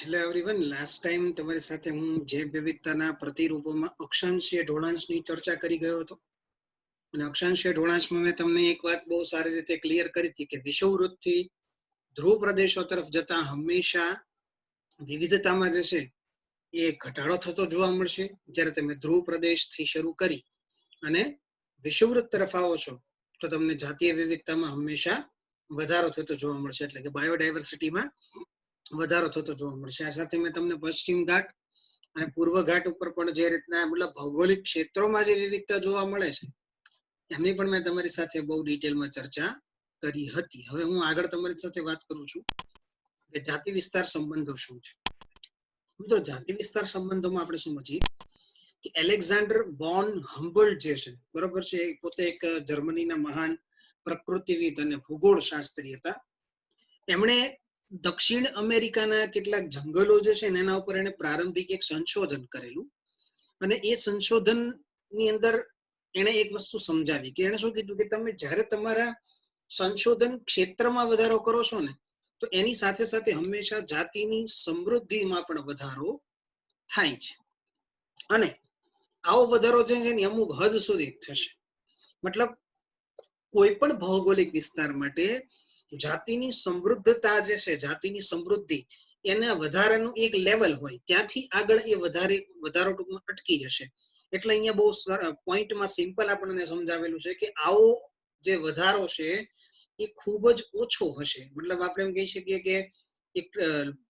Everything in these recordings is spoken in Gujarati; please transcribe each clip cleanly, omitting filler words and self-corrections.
હેલો એવરીવન, લાસ્ટ ટાઈમ તમારી સાથે હું જૈવ વિવિધતાના પ્રતિરૂપોમાં અક્ષાંશીય ઢોળાંશની ચર્ચા કરી ગયો હતો. અને અક્ષાંશીય ઢોળાંશમાં મેં તમને એક વાત બહુ સારી રીતે ક્લિયર કરી હતી કે વિષુવવૃત્તથી ધ્રુવ પ્રદેશો તરફ જતા હંમેશા વિવિધતામાં જે છે એ ઘટાડો થતો જોવા મળશે. જ્યારે તમે ધ્રુવ પ્રદેશથી શરૂ કરી અને વિષુવવૃત્ત તરફ આવો છો તો તમને જાતીય વિવિધતામાં હંમેશા વધારો થતો જોવા મળશે, એટલે કે બાયોડાયવર્સિટીમાં વધારો થતો જોવા મળશે. આ સાથે મેં તમને પશ્ચિમ ઘાટ અને પૂર્વ ઘાટ ઉપર પણ જે રીતના મતલબ ભૌગોલિક ક્ષેત્રોમાં જે વિવિધતા જોવા મળે છે એમની પણ મેં તમારી સાથે બહુ ડિટેલમાં ચર્ચા કરી હતી. હવે હું આગળ તમારી સાથે વાત કરું છું કે જાતિ વિસ્તાર સંબંધો શું છે. મિત્રો, જાતિ વિસ્તાર સંબંધોમાં આપણે સમજીએ કે એલેક્ઝાન્ડર વોન હમ્બોલ્ટ જે છે, બરોબર છે, એ પોતે એક જર્મનીના મહાન પ્રકૃતિવિદ અને ભૂગોળ શાસ્ત્રી હતા. એમણે દક્ષિણ અમેરિકાના કેટલાક જંગલો જે છે એના ઉપર એને પ્રારંભિક એક સંશોધન કરેલું. અને એ સંશોધનની અંદર એને એક વસ્તુ સમજાવી કે એને શું કીધું કે તમે જ્યારે તમારા સંશોધન ક્ષેત્રમાં વધારો કરો છો ને, તો એની સાથે સાથે હંમેશા જાતિની સમૃદ્ધિમાં પણ વધારો થાય છે. અને આવો વધારો જે છે ને અમુક હદ સુધી થશે. મતલબ કોઈ પણ ભૌગોલિક વિસ્તાર માટે જાતિની સમૃદ્ધતા જે છે, જાતિની સમૃદ્ધિ એના વધારાનું એક લેવલ હોય, ત્યાંથી આગળ એ વધારો ટૂંકમાં અટકી જશે. એટલે અહીંયા બહુ પોઈન્ટમાં સિમ્પલ આપણને સમજાવેલું છે કે આવો જે વધારો છે એ ખૂબ જ ઓછો હશે. મતલબ આપણે એમ કહી શકીએ કે એક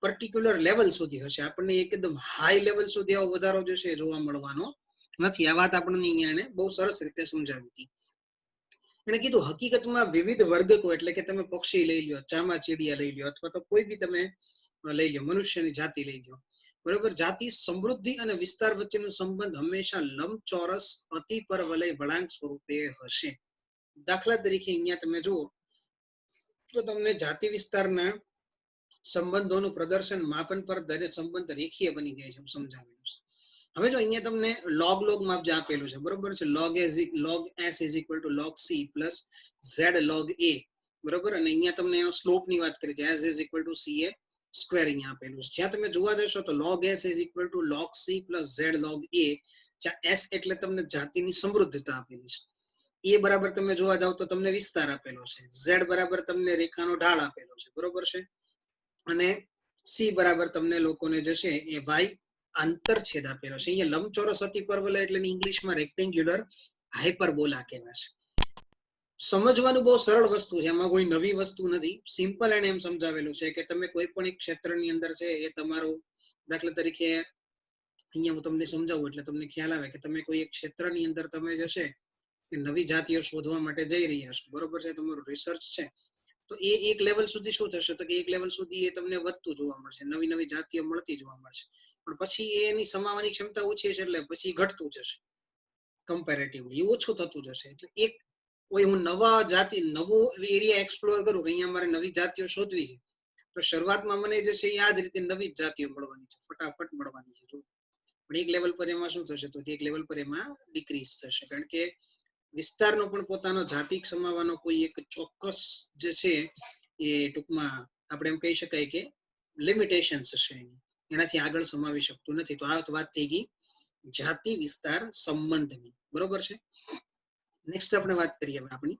પર્ટિક્યુલર લેવલ સુધી હશે. આપણને એકદમ હાઈ લેવલ સુધી આવો વધારો જે છે જોવા મળવાનો નથી. આ વાત આપણને અહીંયા એને બહુ સરસ રીતે સમજાવી હતી. એને કીધું હકીકતમાં વિવિધ વર્ગકો, એટલે કે તમે પક્ષી લઈ લ્યો, ચામાચીડિયા લઈ લ્યો, અથવા તો કોઈ બી તમે લઈ લ્યો, મનુષ્યની જાતિ લઈ લ્યો, બરોબર. જાતિ સમૃદ્ધિ અને વિસ્તાર વચ્ચેનો સંબંધ હંમેશા લંબચોરસ અતિ પરવલય વળાંક સ્વરૂપે હશે. દાખલા તરીકે અહીંયા તમે જુઓ તો તમને જાતિ વિસ્તારના સંબંધોનું પ્રદર્શન માપન પર દરેક સંબંધ રેખીય બની જાય છે, સમજાવેલું છે. હવે જો અહીંયા તમને log માપ જે આપેલું છે, બરોબર છે, log s is equal to log c plus z log a, બરોબર. અને અહીંયા તમને એનો સ્લોપ ની વાત કરી છે, s is equal to ca square અહીંયા આપેલું છે. જ્યાં તમે જોવા જશો તો log s is equal to log c plus z log a, જ્યાં s એટલે તમને જાતિની સમૃદ્ધતા આપેલી છે, એ બરાબર તમે જોવા જાવ તો તમને વિસ્તાર આપેલો છે, z બરાબર તમને રેખાનો ઢાળ આપેલો છે, બરોબર છે, અને c બરાબર તમને લોકોને જશે એ y આંતરછેદ આપેલો છે. અહીંયા લંબચોરસ અતિ પરવલય એટલે ઇંગ્લિશમાં રેક્ટેન્ગ્યુલર હાઇપરબોલા કહેવાય છે. સમજવાનું બહુ સરળ વસ્તુ છે, એમાં કોઈ નવી વસ્તુ નથી. સિમ્પલ એને એમ સમજાવેલું છે કે તમે કોઈ પણ એક ક્ષેત્રની અંદર છે એ તમારું, દાખલા તરીકે અહીંયા હું તમને સમજાવું એટલે તમને ખ્યાલ આવે કે તમે કોઈ એક ક્ષેત્રની અંદર તમે જશે કે નવી જાતિઓ શોધવા માટે જઈ રહ્યા છો, બરોબર છે, તમારું રિસર્ચ છે, તો એ એક લેવલ સુધી શું થશે તો કે એક લેવલ સુધી એ તમને વધતું જોવા મળશે, નવી નવી જાતિઓ મળતી જોવા મળશે. પણ પછી એની સમાવવાની ક્ષમતા ઓછી છે એટલે પછી ઘટતું જશે, કમ્પેરેટિવલી ઓછું થતું જશે. એટલે એક કોઈ હું નવા જાતિ નવો એરિયા એક્સપ્લોર કરું કે અહીંયા મારે નવી જાતિઓ શોધવી છે, તો શરૂઆતમાં મને જે છે આ જ રીતે નવી જાતિઓ મળવાની છે, ફટાફટ મળવાની છે. પણ એક લેવલ પર એમાં શું થશે તો એક લેવલ પર એમાં ડિક્રીઝ થશે, કારણ કે વિસ્તારનો પણ પોતાનો જાતિ સમાવવાનો કોઈ એક ચોક્કસ જે છે એ ટૂંકમાં આપણે એમ કહી શકાય કે લિમિટેશન્સ છે, એનાથી આગળ સમાવી શકતું નથી. તો આ વાત થઈ ગઈ જાતિ વિસ્તાર સંબંધની, બરોબર છે. નેક્સ્ટ આપણે વાત કરીએ આપણી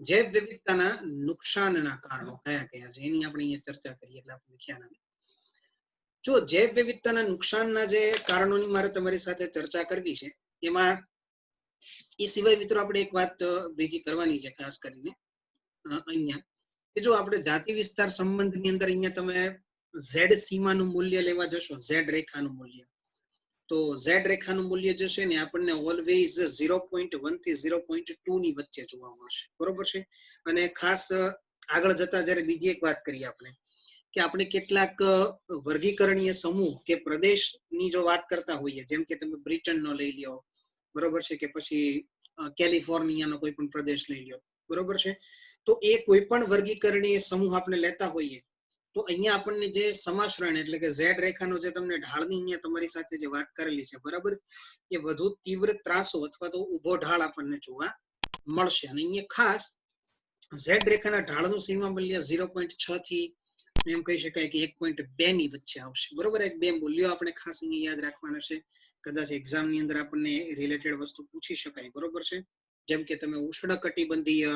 જૈવ વિવિધતાના નુકસાનના કારણો કયા કયા છે એની આપણે અહીંયા ચર્ચા કરીએ એટલે આપણને ખ્યાલ આવે. જો જૈવ વિવિધતાના નુકસાનના જે કારણોની મારે તમારી સાથે ચર્ચા કરવી છે, એમાં એ સિવાય મિત્રો આપણે એક વાત ભેગી કરવાની છે ખાસ કરીને અહીંયા કે જો આપણે જાતિ વિસ્તાર સંબંધની અંદર અહીંયા તમે ઝેડ સીમાનું મૂલ્ય લેવા જશો, ઝેડ રેખાનું મૂલ્ય, તો ઝેડ રેખાનું મૂલ્ય જે છે ને આપણને ઓલવેઝ 0.1 થી 0.2 ની વચ્ચે જોવા મળશે, બરોબર છે. અને ખાસ આગળ જતા જ્યારે બીજી એક વાત કરીએ આપણે કે આપણે કેટલાક વર્ગીકરણીય સમૂહ કે પ્રદેશની જો વાત કરતા હોઈએ, જેમ કે તમે બ્રિટનનો લઈ લ્યો, બરોબર છે, કે પછી કેલિફોર્નિયાનો કોઈ પણ પ્રદેશ લઈ લ્યો, બરોબર છે, તો એ કોઈ પણ વર્ગીકરણીય સમૂહ આપણે લેતા હોઈએ તો અહીંયા આપણને જે સમાશ્રયણ એટલે કે ઝેડ રેખાનો જે તમને ઢાળની અહીંયા તમારી સાથે જે વાત કરેલી છે, બરાબર, એ વધુ તીવ્ર ત્રાસો અથવા તો ઉભો ઢાળ આપણને જોવા મળશે. અને અહીંયા ખાસ ઝેડ રેખાના ઢાળનું સીમા મૂલ્ય 0.6 થી એમ કહી શકાય કે 1.2 ની વચ્ચે આવશે. બરોબર, એક બે મૂલ્યો આપણે ખાસ અહીંયા યાદ રાખવાના છે. કદાચ એક્ઝામ ની અંદર આપણને રિલેટેડ વસ્તુ પૂછી શકાય. બરોબર છે, જેમ કે તમે ઉષ્ણકટિબંધીય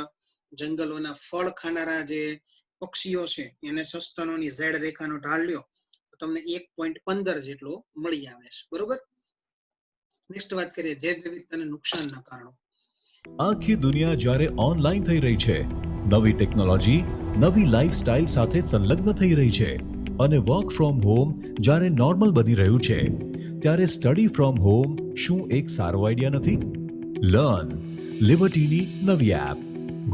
જંગલોના ફળ ખાનારા જે પક્ષીઓ છે એને સસ્તનોની ઝેડ રેખાનો ઢાળ લ્યો તો તમને 1.15 જેટલો મળી આવે છે. બરોબર, નેક્સ્ટ વાત કરીએ જૈવ વિવિધતાને નુકસાનના કારણો. આખી દુનિયા જ્યારે ઓનલાઈન થઈ રહી છે, નવી ટેકનોલોજી નવી લાઈફસ્ટાઈલ સાથે સંલગ્ન થઈ રહી છે અને વર્ક ફ્રોમ હોમ જ્યારે નોર્મલ બની રહ્યું છે, ત્યારે સ્ટડી ફ્રોમ હોમ શું એક સારો આઈડિયા નથી? લર્ન લિબર્ટીની નવી એપ.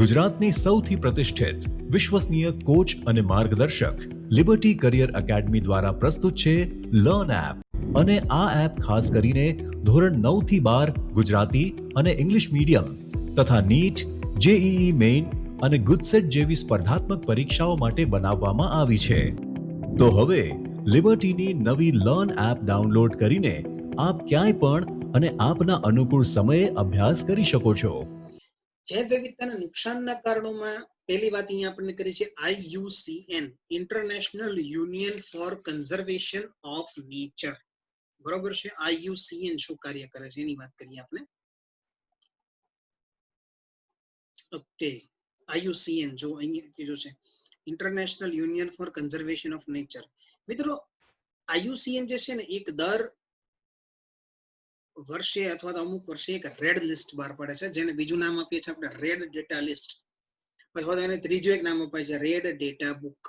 ગુજરાતની સૌથી પ્રતિષ્ઠિત વિશ્વસનીય કોચ અને માર્ગદર્શક લિબર્ટી કરિયર એકેડમી દ્વારા પ્રસ્તુત છે લર્ન એપ. અને આ એપ ખાસ કરીને ધોરણ 9 થી 12 ગુજરાતી અને ઇંગ્લિશ મીડિયમ તથા નીટ, જેઈઈ મેઇન અને ગુજસેટ જેવી સ્પર્ધાત્મક પરીક્ષાઓ માટે બનાવવામાં આવી છે. તો હવે લિબર્ટીની નવી લર્ન એપ ડાઉનલોડ કરીને આપ ક્યાંય પણ અને આપના અનુકૂળ સમયે અભ્યાસ કરી શકો છો. જૈવ વિવિધતાના નુકસાનના કારણોમાં પહેલી વાત અહીંયા આપણને કરી છે IUCN, International Union for Conservation of Nature. બરોબર છે, IUCN શું કાર્ય કરે છે એની વાત કરીએ આપણે. ઓકે, IUCN જો અહીંયા કીધું છે International Union for Conservation of Nature. મિત્રો IUCN જે છે ને એક દર વર્ષે અથવા તો અમુક વર્ષે એક રેડ લિસ્ટ બહાર પાડે છે, જેને બીજું નામ આપીએ છીએ આપણે રેડ ડેટા લિસ્ટ, અથવા તો એને ત્રીજું એક નામ અપાય છે રેડ ડેટા બુક.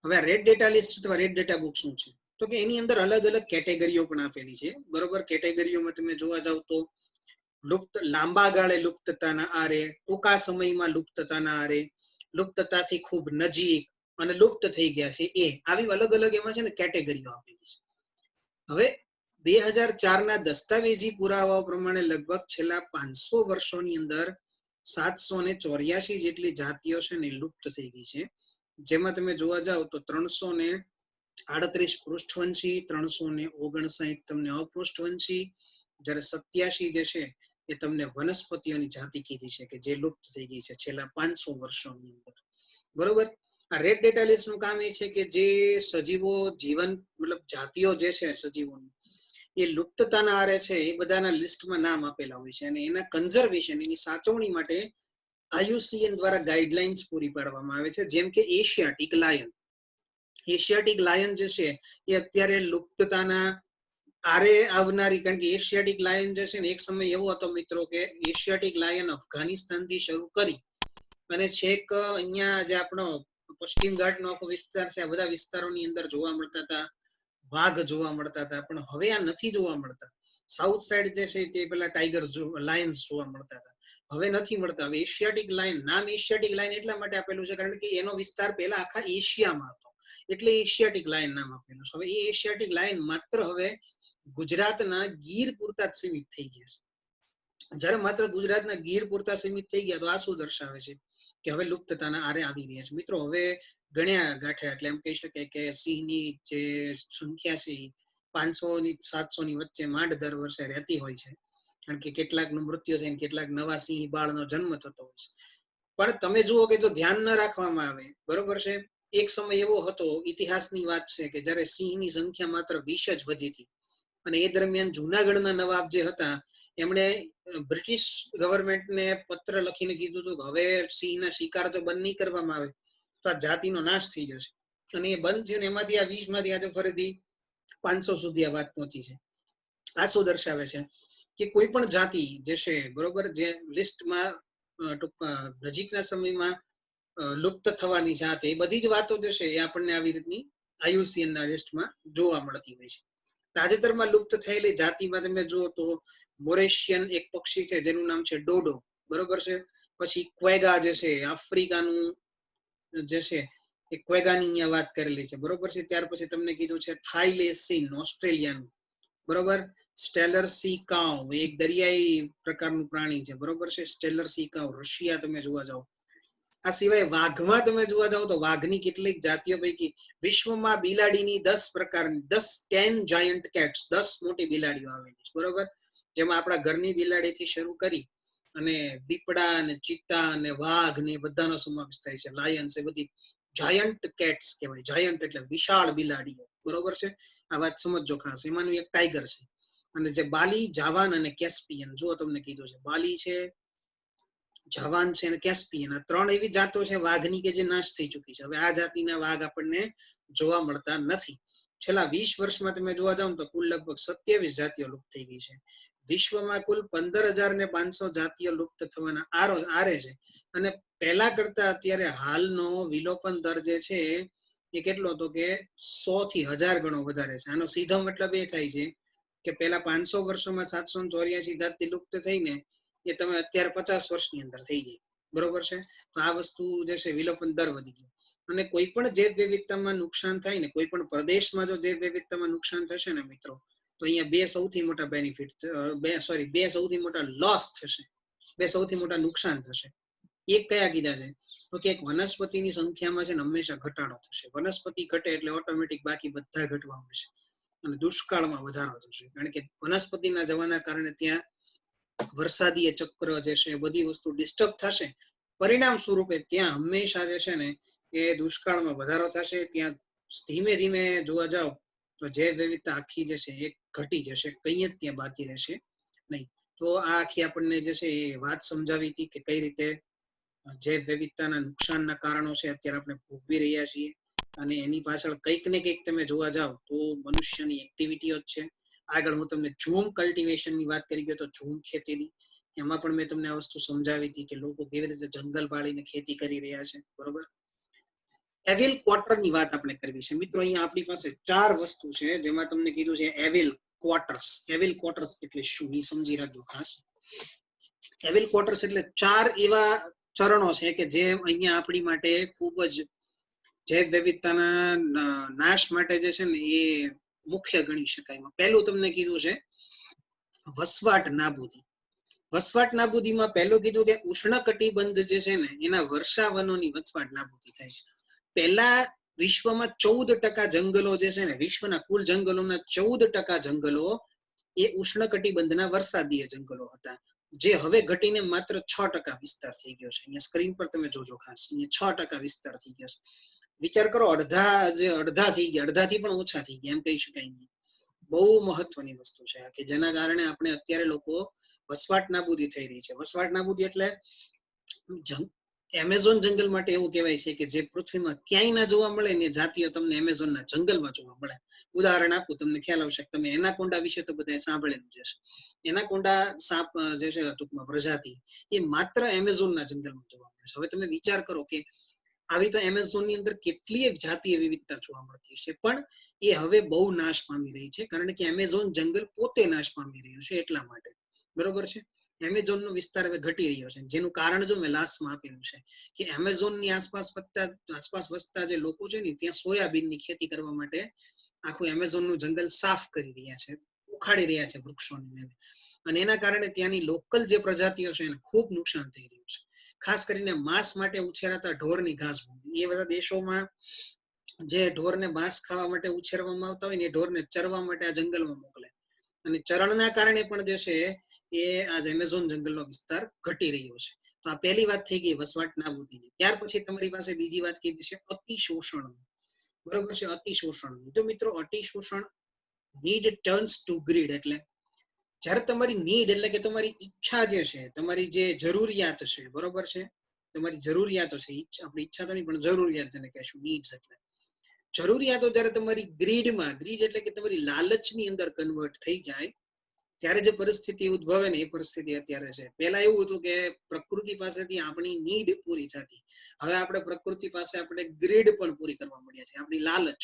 હવે રેડ ડેટા લિસ્ટ અથવા રેડ ડેટા બુક શું છે? તો કે એની અંદર અલગ અલગ કેટેગરીઓ પણ આપેલી છે. બરોબર, કેટેગરીઓમાં તમે જોવા જાવ તો લુપ્ત, લાંબા ગાળે લુપ્તતાના આરે, ટૂંકા સમયમાં લુપ્તતાના આરે, લુપ્તતાથી ખૂબ નજીક અને લુપ્ત થઈ ગયા છે એ, આવી અલગ અલગ એમાં છે ને કેટેગરીઓ આપેલી છે. હવે 2004 ના દસ્તાવેજી પુરાવાઓ પ્રમાણે લગભગ છેલ્લા 500 વર્ષોની અંદર 784 જેટલી જાતિઓ છે ને લુપ્ત થઈ ગઈ છે. જેમાં તમે જોવા જાવ તો 338 પૃષ્ઠવંશી, 359 તમને અપૃષ્ઠવંશી, જ્યારે 87 જે છે એ તમને વનસ્પતિઓની જાતિ કીધી છે કે જે લુપ્ત થઈ ગઈ છે છેલ્લા 500 વર્ષોની અંદર. બરોબર, આ રેડ ડેટા લિસ્ટ નું કામ એ છે કે જે સજીવો જીવન મતલબ જાતિઓ જે છે સજીવોની એ લુપ્તતાના આરે છે એ બધાના લિસ્ટમાં નામ આપેલા હોય છે અને એના કન્ઝર્વેશન, એની સાચવણી માટે IUCN દ્વારા ગાઈડલાઇન્સ પૂરી પાડવામાં આવે છે. જેમ કે એશિયાટિક લાયન, એશિયાટિક લાયન જે છે એ અત્યારે લુપ્તતાના આરે આવનારી, કારણ કે એશિયાટિક લાયન જે છે ને એક સમય એવો હતો મિત્રો કે એશિયાટિક લાયન અફઘાનિસ્તાનથી શરૂ કરી અને છેક અહીંયા જે આપણો પશ્ચિમ ઘાટનો આખો વિસ્તાર છે આ બધા વિસ્તારોની અંદર જોવા મળતા હતા, વાઘ જોવા મળતા હતા. પણ હવે આ નથી જોવા મળતા. સાઉથ સાઈડ જે છે તે પેલા ટાઈગર લાયન્સ જોવા મળતા હતા, હવે નથી મળતા. હવે એશિયાટિક લાયન, નામ એશિયાટિક લાયન એટલા માટે આપેલું છે કારણ કે એનો વિસ્તાર પહેલા આખા એશિયામાં હતો એટલે એશિયાટિક લાયન નામ આપેલું છે. હવે એ એશિયાટિક લાયન માત્ર હવે ગુજરાતના ગીર પૂરતા જ સીમિત થઈ ગયા છે. જ્યારે માત્ર ગુજરાતના ગીર પૂરતા સીમિત થઈ ગયા તો આ શું દર્શાવે છે કે હવે લુપ્તતાના આરે આવી રહ્યા છે. મિત્રો હવે ગણ્યા ગાંઠ્યા એટલે એમ કહી શકાય કે સિંહની જે સંખ્યા છે 500 ની 700 ની વચ્ચે માંડ દર વર્ષે રહેતી હોય છે, કારણ કે કેટલાકનું મૃત્યુ થાય, કેટલાક નવા સિંહ બાળનો જન્મ થતો હોય છે. પણ તમે જુઓ કે જો ધ્યાન ન રાખવામાં આવે, બરોબર છે, એક સમય એવો હતો, ઇતિહાસની વાત છે કે જ્યારે સિંહની સંખ્યા માત્ર 20 જ વધી હતી અને એ દરમિયાન જુનાગઢના નવાબ જે હતા એમણે બ્રિટિશ ગવર્મેન્ટને પત્ર લખીને કીધું હતું કે હવે સિંહના શિકાર જો બંધ નહીં કરવામાં આવે તો આ જાતિનો નાશ થઈ જશે. અને એ બંધ થયું ને એમાંથી આ 20 માંથી આજે ફરીથી 500 સુધી આ વાત પહોંચી છે. આ શું દર્શાવે છે કે કોઈ પણ જાતિ જે છે, બરોબર, જે લિસ્ટમાં નજીકના સમયમાં લુપ્ત થવાની જાત, એ બધી જ વાતો જે છે એ આપણને આવી રીતની IUCN ના લિસ્ટમાં જોવા મળતી હોય છે. તાજેતરમાં લુપ્ત થયેલી જાતિમાં તમે જુઓ તો મોરેશિયન એક પક્ષી છે જેનું નામ છે ડોડો, બરોબર છે. પછી ક્વેગા જે છે આફ્રિકાનું જે છે એ ક્વેગાની અહીંયા વાત કરેલી છે, બરોબર છે. ત્યાર પછી તમને કીધું છે થાઇલેસિન ઓસ્ટ્રેલિયાનું, બરોબર. સ્ટેલર સી કાઉ એક દરિયાઈ પ્રકારનું પ્રાણી છે, બરોબર છે. સ્ટેલર સી કાઉ રશિયા તમે જોવા જાઓ. આ સિવાય વાઘમાં તમે જોવા જાવ તો વાઘની કેટલીક જાતિઓ પૈકી વિશ્વમાં બિલાડીની 10 પ્રકારની 10 જાયન્ટ કેટ્સ, 10 મોટી બિલાડીઓ આવેલી છે, બરોબર. જેમાં આપણા ઘરની બિલાડીથી શરૂ કરી અને દીપડા અને ચિત્તા અને વાઘ ને બધાનો સમાવેશ થાય છે, લાયન છે, બધી જાયન્ટ કેટ્સ કહેવાય. જાયન્ટ એટલે વિશાળ બિલાડીઓ, બરોબર છે. આ વાત સમજજો ખાસ. એમાંનું એક ટાઈગર છે. અને જે બાલી, જાવાન અને કેસ્પિયન, જો તમને કીધું છે બાલી છે, જાવાન છે અને કેસ્પિયન, આ 3 એવી જાતો છે વાઘની કે જે નાશ થઈ ચૂકી છે. હવે આ જાતિના વાઘ આપણને જોવા મળતા નથી. છેલ્લા 20 વર્ષમાં તમે જોવા જાવ તો કુલ લગભગ 27 જાતિઓ લુપ્ત થઈ ગઈ છે. વિશ્વમાં કુલ 15,500 જાતિઓ લુપ્ત થવાના આરે છે. અને પહેલા કરતા અત્યારે હાલનો વિલોપન દર જે છે એ કેટલો હતો કે 100 થી 1000 ગણો વધારે છે. આનો સીધો મતલબ એ થાય છે કે પેલા 500 વર્ષોમાં 784 જાતિ લુપ્ત થઈને એ તમે અત્યારે 50 વર્ષની અંદર થઈ ગઈ, બરોબર છે. તો આ વસ્તુ જે છે વિલોપન દર વધી ગયો. અને કોઈ પણ જૈવ વિવિધતામાં નુકસાન થાય ને, કોઈ પણ પ્રદેશમાં જો જૈવ વિવિધતામાં નુકસાન થશે ને મિત્રો, તો અહીંયા બે સૌથી મોટા બેનિફિટ, બે સૌથી મોટા લોસ થશે, બે સૌથી મોટા નુકસાન થશે. એક કયા કીધા છે તો કે એક વનસ્પતિની સંખ્યામાં છે ને હંમેશા ઘટાડો થશે. વનસ્પતિ ઘટે એટલે ઓટોમેટિક બાકી બધા ઘટવા મળશે. અને દુષ્કાળમાં વધારો થશે, કારણ કે વનસ્પતિના જવાના કારણે ત્યાં વરસાદી ચક્ર જે છે બધી વસ્તુ ડિસ્ટર્બ થશે. પરિણામ સ્વરૂપે ત્યાં હંમેશા જે છે ને એ દુષ્કાળમાં વધારો થશે. ત્યાં ધીમે ધીમે જોવા જાવ તો જૈવ વિવિધતા આખી જે છે એ ઘટી જશે, કંઈ જ ત્યાં બાકી રહેશે નહીં. તો આ આખી આપણને જે છે એ વાત સમજાવી હતી કે કઈ રીતે જૈવ વિવિધતાના નુકસાનના કારણો છે અત્યારે આપણે ભોગવી રહ્યા છીએ. અને એની પાછળ કંઈક ને કંઈક તમે જોવા જાવ તો મનુષ્યની એક્ટિવિટીઓ જ છે. આગળ હું તમને ઝૂમ કલ્ટિવેશનની વાત કરી ગયો તો ઝૂમ ખેતીની, એમાં પણ મેં તમને આ વસ્તુ સમજાવી હતી કે લોકો કેવી રીતે જંગલ બાળીને ખેતી કરી રહ્યા છે, બરોબર. એવિલ ક્વાર્ટરની વાત આપણે કરવી છે મિત્રો. અહીંયા આપણી પાસે 4 વસ્તુ છે જેમાં તમને કીધું છે એવિલ ક્વાર્ટર્સ. એવિલ ક્વાર્ટર્સ એટલે શું એ સમજી રાખજો ખાસ. એવિલ ક્વાર્ટર્સ એટલે 4 એવા ચરણો છે કે જે અહીંયા આપણી માટે ખૂબ જ જૈવ વિવિધતાના નાશ માટે જે છે ને એ મુખ્ય ગણી શકાય. પહેલું તમને કીધું છે વસવાટ નાબૂદી. વસવાટ નાબૂદીમાં પહેલું કીધું કે ઉષ્ણકટિબંધ જે છે ને એના વર્ષાવનોની વસવાટ નાબૂદી થાય છે. પહેલા વિશ્વમાં 14% જંગલો જે છે ને, વિશ્વના કુલ જંગલોના 14% જંગલો એ ઉષ્ણકટિબંધના વરસાદીય જંગલો હતા, જે હવે ઘટીને માત્ર 6% વિસ્તાર થઈ ગયો છે. અહીંયા સ્ક્રીન પર તમે જોજો ખાસ, અહીંયા 6% વિસ્તાર થઈ ગયો છે. વિચાર કરો, અડધા થઈ ગયા, અડધાથી પણ ઓછા થઈ ગયા એમ કહી શકાય નહીં. બહુ મહત્વની વસ્તુ છે કે જેના કારણે આપણે અત્યારે લોકો વસવાટ નાબૂદી થઈ રહી છે. વસવાટ નાબૂદી એટલે એમેઝોન જંગલ માટે એવું કહેવાય છે કે જે પૃથ્વીમાં ક્યાંય ના જોવા મળે ને જાતિઓ તમને એમેઝોનના જંગલમાં જોવા મળે. ઉદાહરણ આપું, તમને ખ્યાલ આવશે. તમે એનાકોન્ડા વિશે તો બધાએ સાંભળેલું જ હશે. એનાકોન્ડા સાપ જે છે ટૂંકમાં પ્રજાતિ, એ માત્ર એમેઝોનના જંગલમાં જોવા મળે છે. હવે તમે વિચાર કરો કે આવી તો એમેઝોનની અંદર કેટલી જાતીય વિવિધતા જોવા મળતી છે, પણ એ હવે બહુ નાશ પામી રહી છે, કારણ કે એમેઝોન જંગલ પોતે નાશ પામી રહ્યું છે એટલા માટે, બરોબર છે. એમેઝોનનો વિસ્તાર હવે ઘટી રહ્યો છે, જેનું કારણ જો મેં લાસ્ટમાં આપેલું છે કે એમેઝોનની આસપાસ વસતા જે લોકો છે ને ત્યાં સોયાબીનની ખેતી કરવા માટે આખું એમેઝોનનું જંગલ સાફ કરી રહ્યા છે, ઉખાડી રહ્યા છે વૃક્ષોને. અને એના કારણે ત્યાંની લોકલ જે પ્રજાતિઓ છે એને ખૂબ નુકસાન થઈ રહ્યું છે. ખાસ કરીને માંસ માટે ઉછેરાતા ઢોરની ઘાસભૂમિ, એ બધા દેશોમાં જે ઢોરને માંસ ખાવા માટે ઉછેરવામાં આવતા હોય ને એ ઢોરને ચરવા માટે આ જંગલમાં મોકલે. અને ચરણના કારણે પણ જે છે એ આ એમેઝોન જંગલનો વિસ્તાર ઘટી રહ્યો છે. તો આ પહેલી વાત થઈ ગઈ વસવાટ નાબૂદીની. ત્યાર પછી તમારી પાસે બીજી વાત કીધી છે અતિશોષણ, બરોબર છે. અતિશોષણ, જો મિત્રો અતિશોષણ, નીડ ટર્ન્સ ટુ ગ્રીડ, એટલે જ્યારે તમારી નીડ એટલે કે તમારી ઈચ્છા જે છે, તમારી જે જરૂરિયાત છે, બરોબર છે, તમારી જરૂરિયાતો છે, આપણી ઈચ્છા તો નહીં પણ જરૂરિયાત જેને કહેશું, નીડ્સ એટલે જરૂરિયાતો જ્યારે તમારી ગ્રીડમાં, ગ્રીડ એટલે કે તમારી લાલચની અંદર કન્વર્ટ થઈ જાય ત્યારે જે પરિસ્થિતિ ઉદ્ભવે ને એ પરિસ્થિતિ અત્યારે છે. પહેલા એવું હતું કે પ્રકૃતિ પાસેથી આપણી નીડ પૂરી થતી, હવે આપણે પ્રકૃતિ પાસે આપણે ગ્રીડ પણ પૂરી કરવા મળ્યા છે, આપણી લાલચ,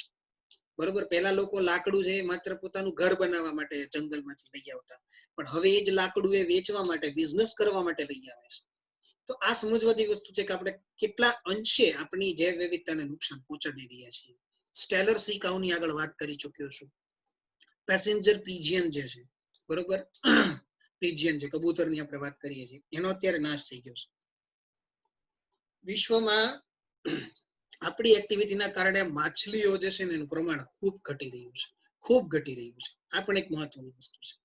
બરોબર. પહેલા લોકો લાકડું છે માત્ર પોતાનું ઘર બનાવવા માટે જંગલમાંથી લઈ આવતા, પણ હવે એ જ લાકડું એ વેચવા માટે, બિઝનેસ કરવા માટે લઈ આવે છે. તો આ સમજવાથી વસ્તુ છે કે આપણે કેટલા અંશે આપણી જૈવ વિવિધતાને નુકસાન પહોંચાડી રહ્યા છીએ. સ્ટેલર સી કાઉની આગળ વાત કરી ચુક્યો છું. પેસેન્જર પીજિયન જે છે, બરોબર, પીજિયન છે, કબૂતરની આપણે વાત કરીએ છીએ, એનો અત્યારે નાશ થઈ ગયો છે. વિશ્વમાં આપણી એક્ટિવિટીના કારણે માછલીઓ જે છે ને એનું પ્રમાણ ખૂબ ઘટી રહ્યું છે, ખૂબ ઘટી રહ્યું છે. આ પણ એક મહત્વની વસ્તુ છે.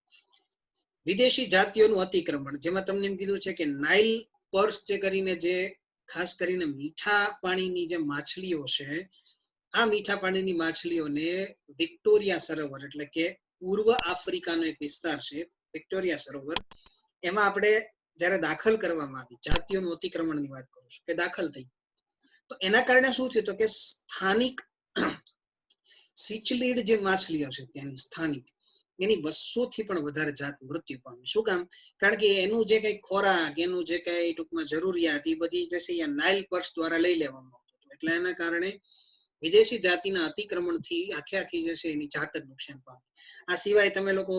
વિદેશી જાતિઓનું અતિક્રમણ, જેમાં તમને એમ કીધું છે કે નાઇલ પર્સ જે કરીને જે ખાસ કરીને મીઠા પાણીની જે માછલીઓ છે, આ મીઠા પાણીની માછલીઓને વિક્ટોરિયા સરોવર એટલે કે પૂર્વ આફ્રિકાનો એક વિસ્તાર છે વિક્ટોરિયા સરોવર, એમાં આપણે જયારે દાખલ કરવામાં આવી, જાતિઓનું અતિક્રમણની વાત કરું છું કે દાખલ થઈ, તો એના કારણે શું થયું તો કે સ્થાનિક સિચલીડ જે માછલીઓ છે ત્યાંની સ્થાનિક, એની 200 થી પણ વધારે જાત મૃત્યુ પામી. શું કામ? કારણ કે એનું જે કઈ ખોરાક, એનું જે કઈ ટૂંકમાં જરૂરિયાત, એ બધી જે છે એ નાઇલ પર્સ દ્વારા લઈ લેવામાં આવતું હતું. એટલે એના કારણે વિદેશી જાતિના અતિક્રમણથી આખી જે છે એની જાત જ નુકસાન પામી. આ સિવાય તમે લોકો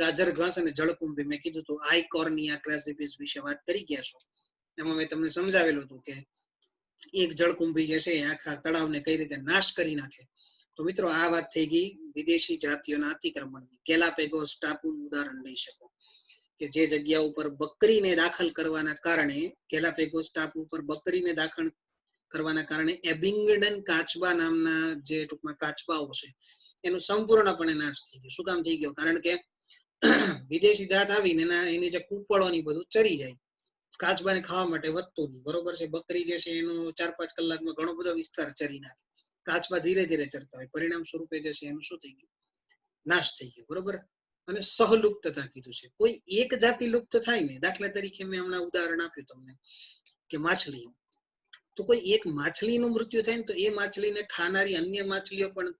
ગાજર ઘાસ અને જળકુંભી, મેં કીધું તો આઇકોર્નિયા ક્રાસિપિસ વિશે વાત કરી ગયા છો. એમાં મેં તમને સમજાવેલું હતું કે એક જળકુંભી જે છે એ આખા તળાવને કઈ રીતે નાશ કરી નાખે. તો મિત્રો આ વાત થઈ ગઈ વિદેશી જાતિઓના અતિક્રમણની. ગેલાપેગોસ ટાપુનું ઉદાહરણ લઈ શકો કે જે જગ્યા ઉપર બકરીને દાખલ કરવાના કારણે, ગેલાપેગોસ ટાપુ ઉપર બકરીને દાખલ કરવાના કારણે એબિંગડન કાચબા નામના જે ટૂંકમાં કાચબાઓ છે એનું સંપૂર્ણપણે નાશ થઈ ગયો. શું કામ થઈ ગયો? કારણ કે વિદેશી જાત આવીને એની જે કૂપળોની બધું ચરી જાય, કાચબાને ખાવા માટે વધતું નહીં, બરોબર છે. બકરી જે છે એનો 4-5 કલાકમાં ઘણો બધો વિસ્તાર ચરી નાખે. કાચબા ધીરે ધીરે ચરતા હોય, પરિણામ સ્વરૂપે જે છે એનું શું થઈ ગયું? નાશ થઈ ગયો, બરોબર. અને સહલુપ્તતા કીધું છે. કોઈ એક જાતિ લુપ્ત થાય ને, દાખલા તરીકે મેં હમણાં ઉદાહરણ આપ્યું તમને કે માછલી, તો કોઈ એક માછલીનું મૃત્યુ થાય ને તો એ માછલીને ખાનારી અન્ય માછલીઓ પણ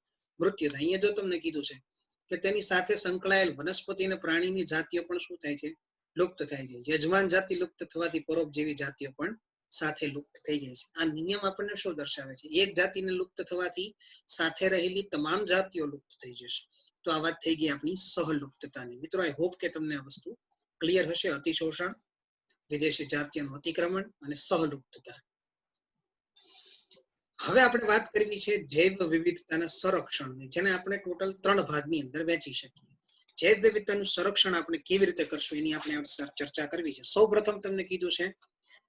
મૃત્યુ થાય. અહીંયા જો તમને કીધું છે કે તેની સાથે સંકળાયેલ વનસ્પતિ અને પ્રાણીની જાતિઓ પણ શું થાય છે? લુપ્ત થાય છે. યજમાન જાતિ લુપ્ત થવાથી પરોપજીવી જાતિઓ પણ સાથે લુપ્ત થઈ જાય છે. આ નિયમ આપણને શું દર્શાવે છે? એક જાતિને લુપ્ત થવાથી સાથે રહેલી તમામ જાતિઓ લુપ્ત થઈ જશે. તો આ વાત થઈ ગઈ આપણી સહલુપ્તતાની. મિત્રો આઈ હોપ કે તમને આ વસ્તુ ક્લિયર હશે. અતિશોષણ, વિદેશી જાતિઓનું અતિક્રમણ અને સહલુપ્તતા. હવે આપણે વાત કરવી છે જૈવ વિવિધતાના સંરક્ષણની, જેને આપણે ટોટલ 3 ભાગની અંદર વહેંચી શકીએ. જૈવ વિવિધતાનું સંરક્ષણ આપણે કેવી રીતે કરશું એની આપણે ચર્ચા કરવી છે. સૌપ્રથમ તમને કીધું છે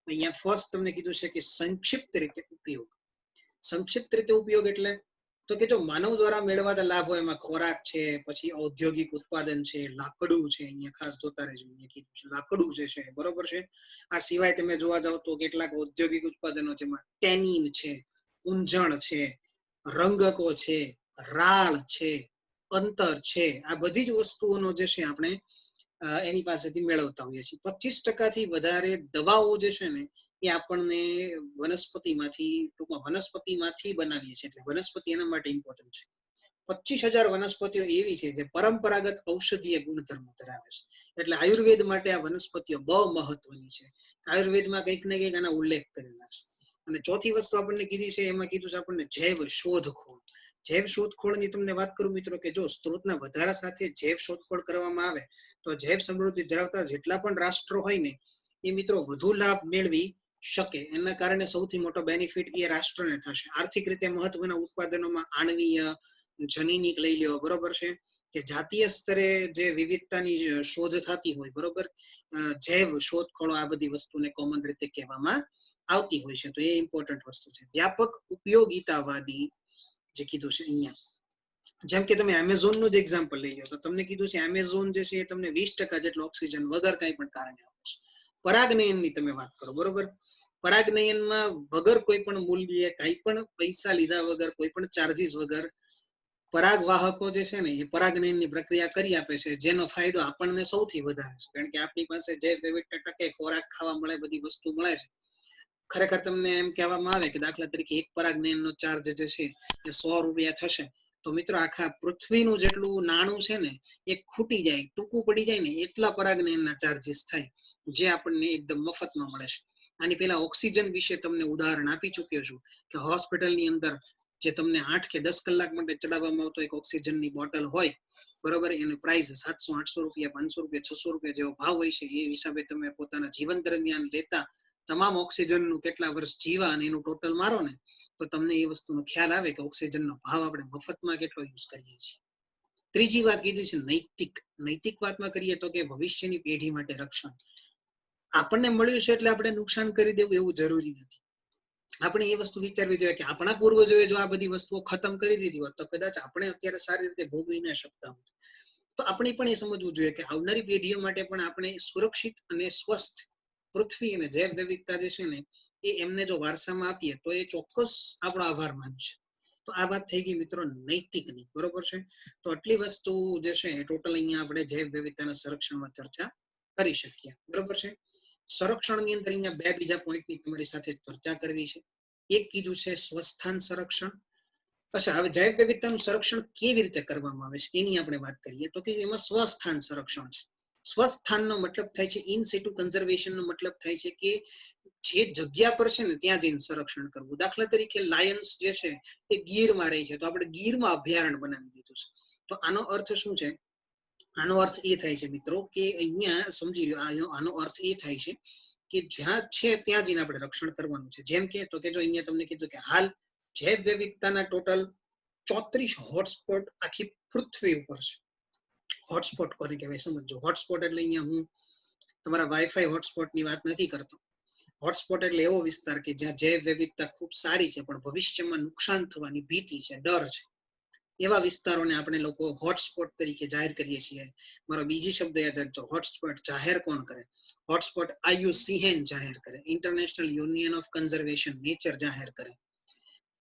અહીંયા, ફર્સ્ટ તમને કીધું છે કે સંક્ષિપ્ત રીતે ઉપયોગ. સંક્ષિપ્ત રીતે ઉપયોગ એટલે તો કે જો માનવ દ્વારા મેળવાતા લાભો, એમાં ખોરાક છે, પછી ઔદ્યોગિક ઉત્પાદન છે, લાકડું છે, અહીંયા ખાસ જોતા રહેજો, અહીંયા કીધું છે લાકડું જે છે, બરોબર છે. આ સિવાય તમે જોવા જાવ તો કેટલાક ઔદ્યોગિક ઉત્પાદનો, જેમાં ટેનિન છે, ઊંજણ છે, રંગકો છે, રાળ છે, અંતર છે, આ બધી જ વસ્તુઓનો જે છે આપણે એની પાસેથી મેળવતા હોઈએ છીએ. 25% થી વધારે દવાઓ જે છે ને એ આપણને વનસ્પતિમાંથી બનાવીએ છીએ. એટલે વનસ્પતિ એના માટે ઇમ્પોર્ટન્ટ છે. 25,000 વનસ્પતિઓ એવી છે જે પરંપરાગત ઔષધીય ગુણધર્મો ધરાવે છે. એટલે આયુર્વેદ માટે આ વનસ્પતિઓ બહુ મહત્વની છે. આયુર્વેદમાં કંઈક ને કંઈક આના ઉલ્લેખ કરેલા છે. અને ચોથી વસ્તુ આપણને કીધી છે, એમાં કીધું છે આપણને જૈવ શોધખોળ. જૈવ શોધખોળની તમને વાત કરું મિત્રો, કે જો સ્ત્રોતના વધારા સાથે જૈવ શોધખોળ કરવામાં આવે તો જૈવ સમૃદ્ધિ ધરાવતા જેટલા પણ રાષ્ટ્રો હોય ને એ મિત્રો વધુ લાભ મેળવી શકે. એના કારણે સૌથી મોટો બેનિફિટ એ રાષ્ટ્રને થશે. આર્થિક રીતે મહત્વના ઉત્પાદનોમાં આણવીય, જનીનિક લઈ લેવો, બરોબર છે, કે જાતીય સ્તરે જે વિવિધતાની શોધ થતી હોય, બરોબર, જૈવ શોધખોળો, આ બધી વસ્તુને કોમન રીતે કહેવામાં આવતી હોય છે. તો એ ઇમ્પોર્ટન્ટ વસ્તુ છે. વ્યાપક ઉપયોગિતાવાદી જે કીધું છે અહીંયા, જેમ કે તમે એમેઝોન નું જ એક્ઝામ્પલ લઈ લો તો તમને કીધું છે એમેઝોન જે છે એ તમને 20% જેટલો ઓક્સિજન વગર કઈ પણ કારણે આપે છે. પરાગનયનની તમે વાત કરો, બરોબર, પરાગનયનમાં વગર કોઈ પણ મૂલ્યે, કઈ પણ પૈસા લીધા વગર, કોઈ પણ ચાર્જીસ વગર પરાગવાહકો જે છે ને એ પરાગનયનની પ્રક્રિયા કરી આપે છે, જેનો ફાયદો આપણને સૌથી વધારે છે. કારણ કે આપણી પાસે જે વિવિધતા ટકે, ખોરાક ખાવા મળે, બધી વસ્તુ મળે છે. ખરેખર તમને એમ કહેવામાં આવે કે દાખલા તરીકે એક પરાગનયનનો ચાર્જ જે છે એ 100 રૂપિયા થશે, તો મિત્રો આખા પૃથ્વીનું જેટલું નાણું છે ને એ ખૂટી જાય, ટૂંકું પડી જાય ને એટલા પરાગનયનના ચાર્જીસ થાય, જે આપણને એકદમ મફતમાં મળે છે. આની પહેલા ઓક્સિજન વિશે તમને ઉદાહરણ આપી ચૂક્યો છું કે હોસ્પિટલની અંદર જે તમને 8 કે 10 કલાક માટે ચડાવવામાં આવતો એક ઓક્સિજનની બોટલ હોય, બરોબર, એનું પ્રાઇસ 700-800 રૂપિયા, 500 રૂપિયા, 600 રૂપિયા જેવો ભાવ હોય છે. એ હિસાબે તમે પોતાના જીવન દરમિયાન લેતા તમામ ઓક્સિજનનું કેટલા વર્ષ જીવા અને એનું ટોટલ મારો ને તો તમને એ વસ્તુનો ખ્યાલ આવે કે ઓક્સિજનનો ભાવ આપણે મફતમાં કેટલો યુઝ કરીએ છીએ. ત્રીજી વાત કીધી છે નૈતિક. નૈતિક વાતમાં કરીએ તો કે ભવિષ્યની પેઢી માટે રક્ષણ. આપણને મળ્યું છે એટલે આપણે નુકસાન કરી દેવું એવું જરૂરી નથી. આપણે એ વસ્તુ વિચારવી જોઈએ કે આપણા પૂર્વજોએ જો આ બધી વસ્તુઓ ખતમ કરી દીધી હોત તો કદાચ આપણે અત્યારે સારી રીતે ભોગવી ન શકતા હોત. તો આપણે પણ એ સમજવું જોઈએ કે આવનારી પેઢીઓ માટે પણ આપણે સુરક્ષિત અને સ્વસ્થ પૃથ્વી અને જૈવ વિવિધતા જે છે ને એ એમને જો વારસામાં આપીએ તો એ ચોક્કસ આપણો આભાર માનશે. તો આ વાત થઈ ગઈ મિત્રો નૈતિકની, બરોબર છે. તો આટલી વસ્તુ જે છે એ ટોટલ અહીંયા આપણે જૈવ વિવિધતાના સંરક્ષણમાં ચર્ચા કરી શકીએ, બરોબર છે. સંરક્ષણની અંદર અહીંયા બે બીજા પોઈન્ટની તમારી સાથે ચર્ચા કરવી છે. એક કીધું છે સ્વસ્થાન સંરક્ષણ. અચ્છા, હવે જૈવ વિવિધતાનું સંરક્ષણ કેવી રીતે કરવામાં આવે છે એની આપણે વાત કરીએ તો કે એમાં સ્વસ્થાન સંરક્ષણ છે. સ્વસ્થાનનો મતલબ થાય છે ઇન સિટુ કન્ઝર્વેશન નો મતલબ થાય છે કે જે જગ્યા પર છે ને ત્યાં જઈને સંરક્ષણ કરવું. દાખલા તરીકે લાયન્સ જે છે એ ગીરમાં રહે છે, તો આપણે ગીરમાં અભયારણ્ય બનાવી દીધું છે. તો આનો અર્થ શું છે? આનો અર્થ એ થાય છે મિત્રો કે અહીંયા સમજી લો, આનો અર્થ એ થાય છે કે જ્યાં છે ત્યાં જઈને આપણે રક્ષણ કરવાનું છે. જેમ કે તો કે જો અહીંયા તમને કીધું કે હાલ જૈવ વિવિધતાના ટોટલ 34 હોટસ્પોટ આખી પૃથ્વી ઉપર છે. હોટસ્પોટ કોને કહેવાય સમજો. હોટસ્પોટ એટલે અહીંયા હું તમારા વાઈફાઈ હોટસ્પોટની વાત નથી કરતો. હોટસ્પોટ એટલે એવો વિસ્તાર કે જ્યાં જૈવ વિવિધતા ખૂબ સારી છે પણ ભવિષ્યમાં નુકસાન થવાની ભીતિ છે, ડર છે. એવા વિસ્તારોને આપણે લોકો હોટસ્પોટ તરીકે જાહેર કરીએ છીએ. મારો બીજી શબ્દ યાદ રાખજો, હોટસ્પોટ જાહેર કોણ કરે? હોટસ્પોટ IUCN જાહેર કરે, international union of conservation nature જાહેર કરે.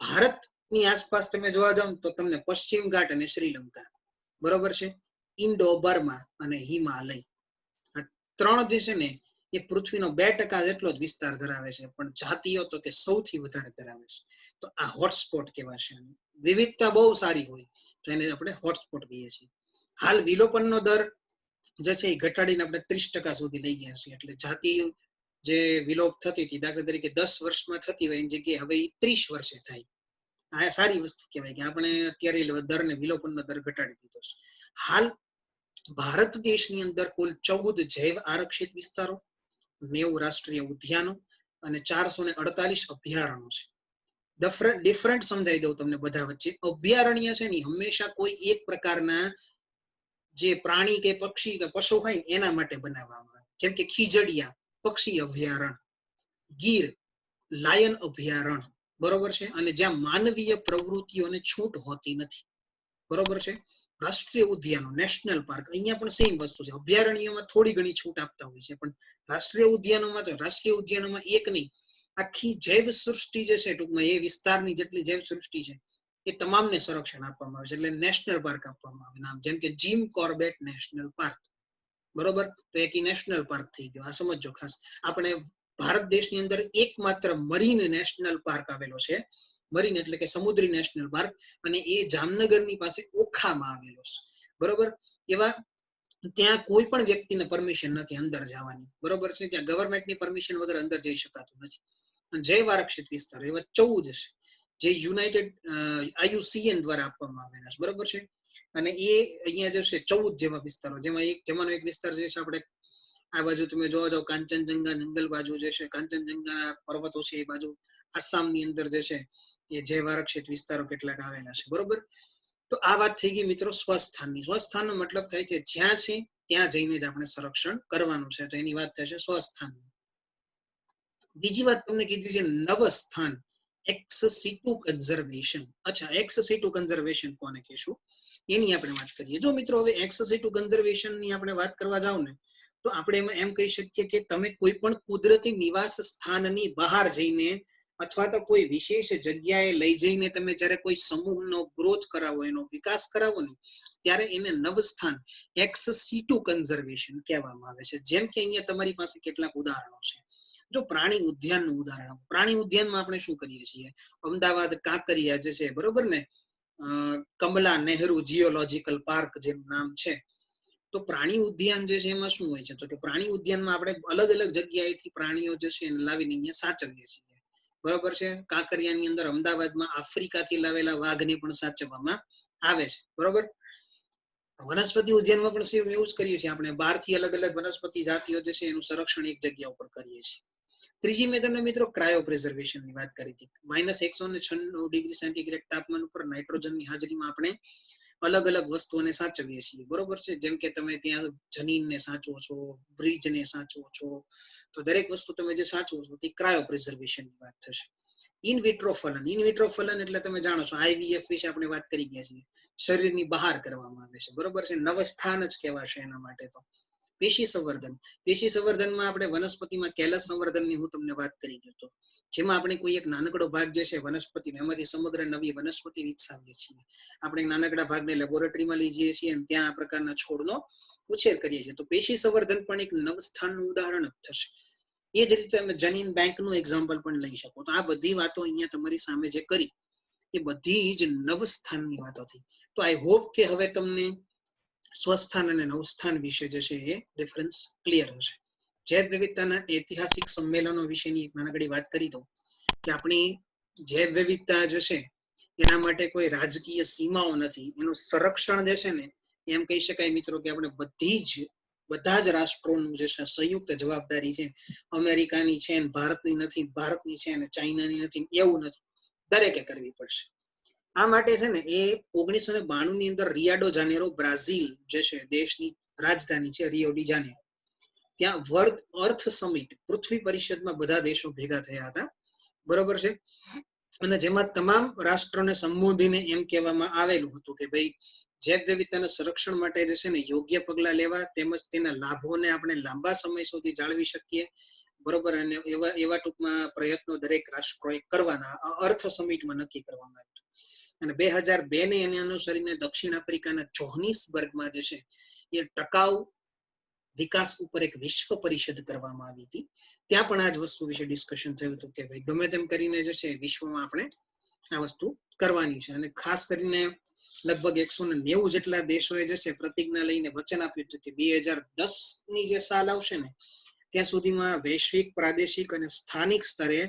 ભારતની આસપાસ તમે જોવા જાવ તો તમને પશ્ચિમ ઘાટ અને શ્રીલંકા, બરોબર છે, ઇન્ડો બર્મા અને હિમાલય, આ ત્રણ જે છે ને એ પૃથ્વીનો 2% જેટલો જ વિસ્તાર ધરાવે છે, પણ જાતિઓ તો કે સૌથી વધારે ધરાવે છે. તો આ હોટસ્પોટ કહેવાશે. વિવિધતા બહુ સારી હોય તો એને આપણે હોટસ્પોટ કહીએ છીએ. હાલ વિલોપનનો દર જે છે એ ઘટાડીને આપણે 30% સુધી લઈ ગયા છીએ. એટલે જાતિ જે વિલોપ થતી હતી, દાખલા તરીકે 10 વર્ષમાં થતી હોય એની જગ્યાએ હવે 30 વર્ષે થાય. આ સારી વસ્તુ કહેવાય કે આપણે અત્યારે દરને વિલોપનનો દર ઘટાડી દીધો છે. હાલ ભારત દેશની અંદર કુલ 14 જૈવ આરક્ષિત વિસ્તારો, 90 રાષ્ટ્રીય ઉદ્યાનો અને 448 અભયારણ્યો છે. ડિફરન્ટ સમજાવી દઉં તમને બધા વચ્ચે. અભયારણ્ય છે ને હંમેશા કોઈ એક પ્રકારના જે પ્રાણી કે પક્ષી કે પશુ હોય એના માટે બનાવવામાં આવે. જેમ કે ખીજડીયા પક્ષી અભયારણ્ય, ગીર લાયન અભયારણ્ય, બરોબર છે, અને જ્યાં માનવીય પ્રવૃત્તિઓને છૂટ હોતી નથી, બરોબર છે. રાષ્ટ્રીય ઉદ્યાનો નેશનલ પાર્ક, અહીંયા પણ સેમ વસ્તુ છે. અભયારણ્યમાં થોડી ઘણી છૂટ આપતા હોય છે, પણ રાષ્ટ્રીય ઉદ્યાનોમાં એક નહીં, આખી જૈવ સૃષ્ટિ જે છે ટૂંકમાં એ વિસ્તારની જેટલી જૈવ સૃષ્ટિ છે એ તમામને સંરક્ષણ આપવામાં આવે છે, એટલે નેશનલ પાર્ક આપવામાં આવે નામ. જેમ કે જીમ કોર્બેટ નેશનલ પાર્ક, બરોબર, તો એક નેશનલ પાર્ક થઈ ગયો. આ સમજો ખાસ. આપણે ભારત દેશની અંદર એકમાત્ર મરીન નેશનલ પાર્ક આવેલો છે. મરીન એટલે કે સમુદ્રી નેશનલ પાર્ક, અને એ જામનગરની પાસે ઓખામાં આવેલો છે, બરોબર. એવા ત્યાં કોઈ પણ વ્યક્તિને પરમિશન નથી અંદર જવાની, બરોબર છે. ત્યાં ગવર્મેન્ટની પરમિશન વગર અંદર જઈ શકાતું નથી. જૈવ આરક્ષિત વિસ્તારો એવા 14 છે જે યુનાઇટેડ IUCN દ્વારા આપવામાં આવેલા છે, બરોબર છે. અને એ અહીંયા જે છે 14 જેવા વિસ્તારો, જેમાંનો એક વિસ્તાર જે છે આપણે આ બાજુ તમે જોવા જાવ કાંચનજંગા જંગલ બાજુ જે છે, કાંચનજંગા પર્વતો છે એ બાજુ આસામની અંદર જે છે એ જૈવ આરક્ષિત વિસ્તારો કેટલાક આવેલા છે, બરોબર. તો આ વાત થઈ ગઈ મિત્રો સ્વસ્થાનની. સ્વસ્થાનનો મતલબ થાય છે જ્યાં છે ત્યાં જઈને જ આપણે સંરક્ષણ કરવાનું છે, તો એની વાત થશે સ્વસ્થાન. બીજી વાત તમને કીધી છે નવસ્થાન, એક્સ સિટુ કન્ઝર્વેશન. અચ્છા, એક્સ સિટુ કન્ઝર્વેશન કોને કહેશું એની આપણે વાત કરીએ. જો મિત્રો હવે એક્સ સિટુ કન્ઝર્વેશન ની આપણે વાત કરવા જાવ ને તો આપણે એમાં એમ કહી શકીએ કે તમે કોઈ પણ કુદરતી નિવાસ સ્થાનની બહાર જઈને અથવા તો કોઈ વિશેષ જગ્યાએ લઈ જઈને તમે જ્યારે કોઈ સમૂહનો ગ્રોથ કરાવો, એનો વિકાસ કરાવો ને ત્યારે એને નવસ્થાન એક્સ સિટુ કન્ઝર્વેશન કહેવામાં આવે છે. જેમ કે અહીંયા તમારી પાસે કેટલાક ઉદાહરણો છે. જો પ્રાણી ઉદ્યાનનું ઉદાહરણ, પ્રાણી ઉદ્યાનમાં આપણે શું કરીએ છીએ, અમદાવાદ કાંકરિયા જે છે, બરોબર ને, કમલા નહેરુ જીઓલોજીકલ પાર્ક જેનું નામ છે, તો પ્રાણી ઉદ્યાન જે છે એમાં શું હોય છે તો કે પ્રાણી ઉદ્યાનમાં આપણે અલગ અલગ જગ્યાએથી પ્રાણીઓ જે છે એને લાવીને અહીંયા સાચવીએ છીએ, બરોબર છે. કાંકરિયાની અંદર અમદાવાદમાં આફ્રિકાથી લાવેલા વાઘને પણ સાચવવામાં આવે છે, બરોબર. વનસ્પતિ ઉદ્યાનમાં પણ સેમ એવું જ કરીએ છીએ આપણે, બહારથી અલગ અલગ વનસ્પતિ જાતિઓ જે છે એનું સંરક્ષણ એક જગ્યા ઉપર કરીએ છીએ. ત્રીજી મેં તમને મિત્રો ક્રાયો પ્રિઝર્વેશન ની વાત કરી હતી. -196 ડિગ્રી સેન્ટીગ્રેડ તાપમાન ઉપર નાઇટ્રોજનની હાજરીમાં આપણે અલગ અલગ વસ્તુઓને સાચવીએ છીએ, બરોબર છે. જેમ કે તમે ત્યાં જનીનને સાચવો છો, બ્રીજને સાચવો છો, તો દરેક વસ્તુ તમે જે સાચવો છો તે ક્રાયો પ્રિઝર્વેશન ની વાત થશે. ઇન વિટ્રો ફલન એટલે તમે જાણો છો IVF વિશે આપણે વાત કરી ગયા છીએ, શરીરની બહાર કરવામાં આવે છે, બરોબર છે. નવસ્થાન જ કહેવાશે એના માટે. તો પેશી સંવર્ધન. પેશી સંવર્ધનમાં આપણે વનસ્પતિમાં કેલસ સંવર્ધનની હું તમને વાત કરી ગયો હતો, જેમાં આપણે કોઈ એક નાનકડો ભાગ જે છે વનસ્પતિનો, એમાંથી સમગ્ર નવી વનસ્પતિ વિકસાવીએ છીએ. આપણે નાનકડા ભાગને લેબોરેટરીમાં લઈ જઈએ છીએ અને ત્યાં આ પ્રકારના છોડનો ઉછેર કરીએ છીએ. તો પેશી સંવર્ધન પણ એક નવ સ્થાનનું ઉદાહરણ જ થશે. એ જ રીતે તમે જનીન બેંકનું એક્ઝામ્પલ પણ લઈ શકો. તો આ બધી વાતો અહીંયા તમારી સામે જે કરી એ બધી જ નવ સ્થાનની વાતો થઈ. તો આઈ હોપ કે હવે તમને સ્વસ્થાન અને નવસ્થાન વિશે જે છે એ ડિફરન્સ ક્લિયર હશે. જૈવ વિવિધતાના ઐતિહાસિક સંમેલનો વિશેની નાનકડી વાત કરી દઉં કે આપણી જૈવ વિવિધતા જે છે એના માટે કોઈ રાજકીય સીમાઓ નથી. એનું સંરક્ષણ જે છે ને એમ કહી શકાય મિત્રો કે આપણે બધા જ રાષ્ટ્રોનું જે છે સંયુક્ત જવાબદારી છે. અમેરિકાની છે ને ભારતની નથી, ભારતની છે ને ચાઇનાની નથી, એવું નથી, દરેકે કરવી પડશે. આ માટે છે ને એ 1992 ની અંદર રિયો ડી જાનેરો બ્રાઝિલ જે છે દેશની રાજધાની છે રિયો ડી જાનેરો, ત્યાં વર્લ્ડ અર્થ સમિટ પૃથ્વી પરિષદમાં બધા દેશો ભેગા થયા હતા, બરોબર છે. અને જેમાં તમામ રાષ્ટ્રોને સંબોધીને એમ કહેવામાં આવેલું હતું કે ભાઈ જૈવ વિવિધતાના સંરક્ષણ માટે જે છે ને યોગ્ય પગલા લેવા, તેમજ તેના લાભોને આપણે લાંબા સમય સુધી જાળવી શકીએ, બરોબર. અને એવા ટૂંકમાં પ્રયત્નો દરેક રાષ્ટ્રોએ કરવાના અર્થ સમિટમાં નક્કી કરવામાં આવ્યું. અને 2002 ને એને અનુસરીને દક્ષિણ આફ્રિકાના જોહાનિસબર્ગમાં જે છે એ ટકાઉ વિકાસ ઉપર એક વિશ્વ પરિષદ કરવામાં આવી હતી. ત્યાં પણ આ જ વસ્તુ વિશે ડિસ્કશન થયું હતું કે ભાઈ ગમે તેમ કરીને જે છે વિશ્વમાં આપણે આ વસ્તુ કરવાની છે. અને ખાસ કરીને લગભગ 190 જેટલા દેશોએ જે છે પ્રતિજ્ઞા લઈને વચન આપ્યું હતું કે 2010 ની જે સાલ આવશે ને ત્યાં સુધીમાં વૈશ્વિક, પ્રાદેશિક અને સ્થાનિક સ્તરે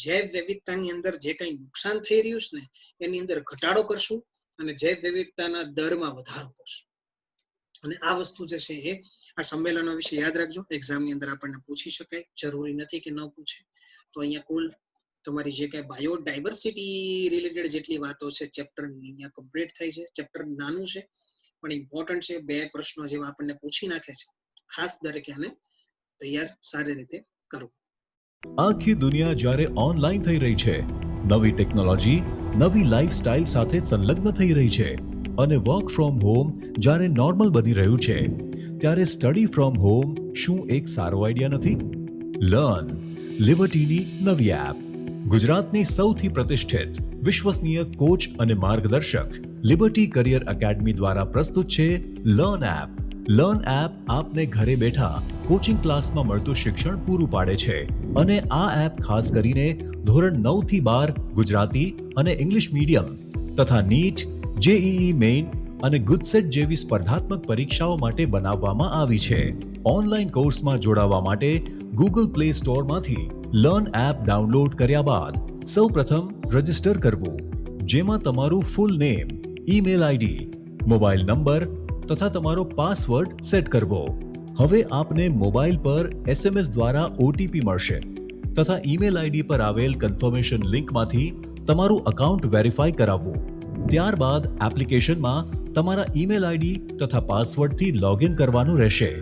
જૈવ વિવિધતાની અંદર જે કંઈ નુકસાન થઈ રહ્યું છે ને એની અંદર ઘટાડો કરશું અને જૈવ વિવિધતાના દરમાં વધારો કરશું. અને આ વસ્તુ જે છે એ આ સંમેલનો વિશે યાદ રાખજો. એક્ઝામની અંદર આપણને પૂછી શકાય, જરૂરી નથી કે ન પૂછે. તો અહીંયા કુલ તમારી જે કઈ બાયોડાયવર્સિટી રિલેટેડ જેટલી વાતો છે ચેપ્ટરની અહીંયા કમ્પ્લીટ થઈ છે. ચેપ્ટર નાનું છે પણ ઇમ્પોર્ટન્ટ છે. 2 પ્રશ્નો જેવા આપણને પૂછી નાખે છે. ખાસ દરેકે આને તૈયાર સારી રીતે કરો. આખી દુનિયા જ્યારે ઓનલાઈન થઈ રહી છે, નવી ટેકનોલોજી, નવી લાઈફસ્ટાઈલ સાથે સંલગ્ન થઈ રહી છે અને વર્ક ફ્રોમ હોમ જ્યારે નોર્મલ બની રહ્યું છે, ત્યારે સ્ટડી ફ્રોમ હોમ શું એક સારો આઈડિયા નથી? લર્ન, લિબર્ટીની નવી એપ. ગુજરાતની સૌથી પ્રતિષ્ઠિત, વિશ્વસનીય કોચ અને માર્ગદર્શક લિબર્ટી કરિયર એકેડમી દ્વારા પ્રસ્તુત છે લર્ન એપ. લર્ન એપ આપને ઘરે બેઠા કોચિંગ ક્લાસમાં મળતું શિક્ષણ પૂરું પાડે છે અને આ એપ ખાસ કરીને ધોરણ 9 થી 12 ગુજરાતી અને ઇંગ્લિશ મીડિયમ તથા નીટ, જેઈઈ મેઇન અને ગુજસેટ જેવી સ્પર્ધાત્મક પરીક્ષાઓ માટે બનાવવામાં આવી છે. ઓનલાઈન કોર્સમાં જોડાવા માટે ગૂગલ પ્લે સ્ટોરમાંથી લર્ન એપ ડાઉનલોડ કર્યા બાદ સૌપ્રથમ રજીસ્ટર કરવું, જેમાં તમારું full name, email ID, mobile number તથા તમારો પાસવર્ડ સેટ કરવો. હવે આપને મોબાઈલ પર SMS દ્વારા ઓટીપી મળશે તથા ઈમેલ આઈડી પર આવેલ કન્ફર્મેશન લિંકમાંથી તમારું અકાઉન્ટ વેરીફાઈ કરાવવું. ત્યારબાદ એપ્લિકેશનમાં તમારા ઈમેલ આઈડી તથા પાસવર્ડથી લોગિન કરવાનું રહેશે.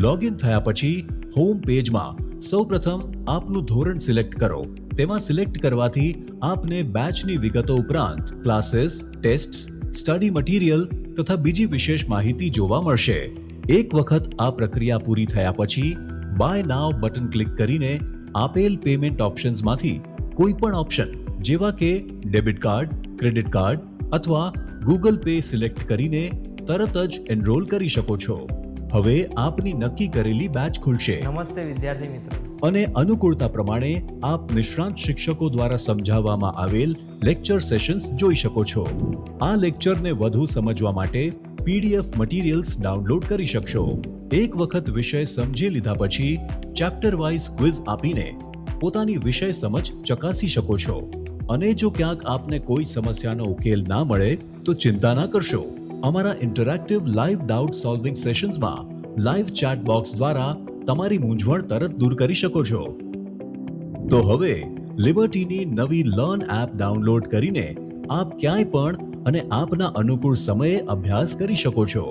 લોગિન થયા પછી હોમ પેજમાં સૌપ્રથમ આપનું ધોરણ સિલેક્ટ કરો. તેમાં સિલેક્ટ કરવાથી આપને બેચની વિગતો ઉપરાંત ક્લાસીસ, ટેસ્ટ્સ, સ્ટડી મટીરિયલ તથા બીજી વિશેષ માહિતી જોવા મળશે. એક વખત આ પ્રક્રિયા પૂરી થયા પછી બાય નાવ બટન ક્લિક કરીને આપેલ પેમેન્ટ ઓપ્શન્સમાંથી કોઈ પણ ઓપ્શન જેવા કે ડેબિટ કાર્ડ, ક્રેડિટ કાર્ડ અથવા ગૂગલ પે સિલેક્ટ કરીને તરત જ એનરોલ કરી શકો છો. હવે આપની નક્કી કરેલી બેચ ખુલશે. નમસ્તે વિદ્યાર્થી મિત્રો. અને અનુકૂળતા પ્રમાણે આપ નિષ્ણાંત શિક્ષકો દ્વારા સમજાવવામાં આવેલ લેક્ચર સેશન્સ જોઈ શકો છો. આ લેક્ચરને વધુ સમજવા માટે PDF મટીરિયલ્સ ડાઉનલોડ કરી શકશો. એક વખત વિષય સમજી લીધા પછી ચેપ્ટર વાઇઝ ક્વિઝ આપીને પોતાની વિષય સમજ ચકાસી શકો છો. અને જો ક્યાંક આપને કોઈ સમસ્યાનો ઉકેલ ના મળે તો ચિંતા ના કરશો. અમારા ઇન્ટરેક્ટિવ લાઈવ ડાઉટ સોલ્વિંગ સેશન્સમાં લાઈવ ચેટ બોક્સ દ્વારા તમારી મૂંઝવણ તરત દૂર કરી શકો છો. તો હવે લિબર્ટીની નવી લર્ન એપ ડાઉનલોડ કરીને આપ ક્યાંય પણ અને આપના અનુકૂળ સમયે અભ્યાસ કરી શકો છો.